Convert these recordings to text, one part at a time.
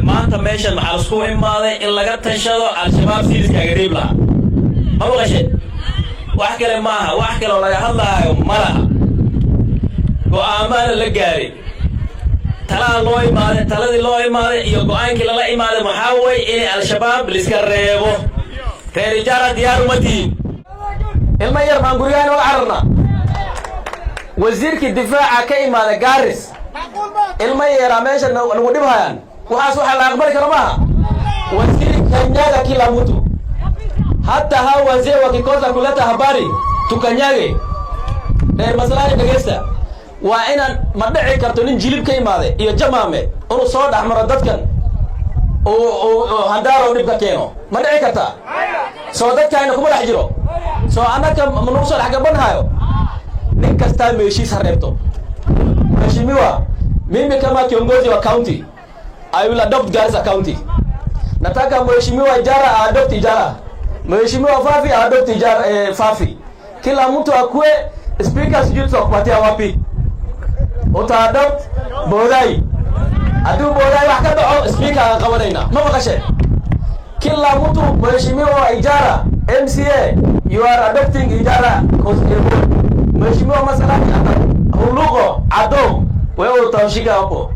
ما أنت ماشي مع السكو إما هذا إن لقيت تنشدوا على الشباب سيرس كقريب لها أول شيء وأحكي معها وأحكي لو لقى هلا مرة وأمان اللي تلا الله إما تلا الله إما يقعين كلا الله إما محاوي إن الشباب لسكريبو رجال ديار متين المير مانغوريان وعرنا وزيرك الدفاع كيما جارس المير ماشي نودبها وحاسو على أخبار كرمها وزيرك كنياga kila mtu hata hao wazee wakikosa kuleta habari tukanyaage masalani dhageysta waa inaan ma dhici karto nin jilib ka imaade iyo jamaame oo soo dhaxmaro dadkan oo handaaro dhibka keeno ma dhici karta soo dadkayna kuma dhex jiro soo anaka ma soo dhaxgabanhayo nin kasta meeshii sareebto mheshimiwa mimi kama kiongozi wa county I will adopt Garissa County. Nataka mheshimiwa Ijara adopt Ijara. Mheshimiwa Fafi adopt Ijara Fafi. Kila mtu akue speaker sijui tutakupatia wapi. Uta adopt Bodai. Adu Bodai wax ka dhaco speaker qabanayna. Ma maqashay. Kila mtu mheshimiwa Ijara MCA you are adopting Ijara mheshimiwa masalani hulugo adom wewe utashika hapo.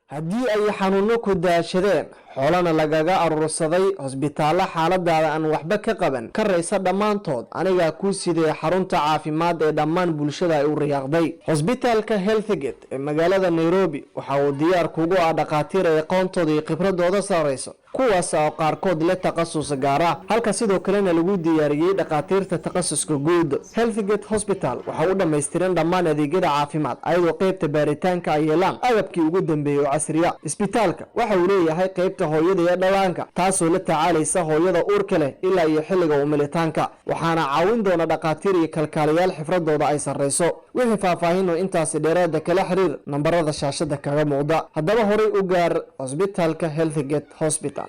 haddii ay xanuuno ku daashadeen xoolana lagaga arursaday hosbitaalo xaaladaada aan waxba ka qaban ka raysa dhamaantood aniga ku sidee xarunta caafimaad ee dhammaan bulshada ay u riyaaqday hosbitaalka Healthgate ee magaalada Nairobi waxa uu diyaar kugu ah dhaqaatiir ay aqoontooda iyo khibradooda saarayso kuwaas oo qaarkood leh takhasus gaar ah halka sidoo kalena lagu diyaariyay dhaqaatiirta takhasuska guud Healthgate Hospital waxa uu dhameystiran dhammaan adeegyada caafimaad ayadoo qaybta baaritaanka ay yeelaan agabkii ugu dambeeyay casriya isbitaalka waxa uu leeyahay qaybta hooyada iyo dhallaanka taasoo la tacaalaysa hooyada uurka leh ilaa iyo xilliga umilitaanka waxaana caawin doona dhaqaatiir iyo kalkaaliyaal xifradooda ay sareyso wixii faahfaahin oo intaas dheeraad kala xiriir nambarada shaashada kaga muuqda haddaba horay u gaar hosbitaalka Healthgate Hospital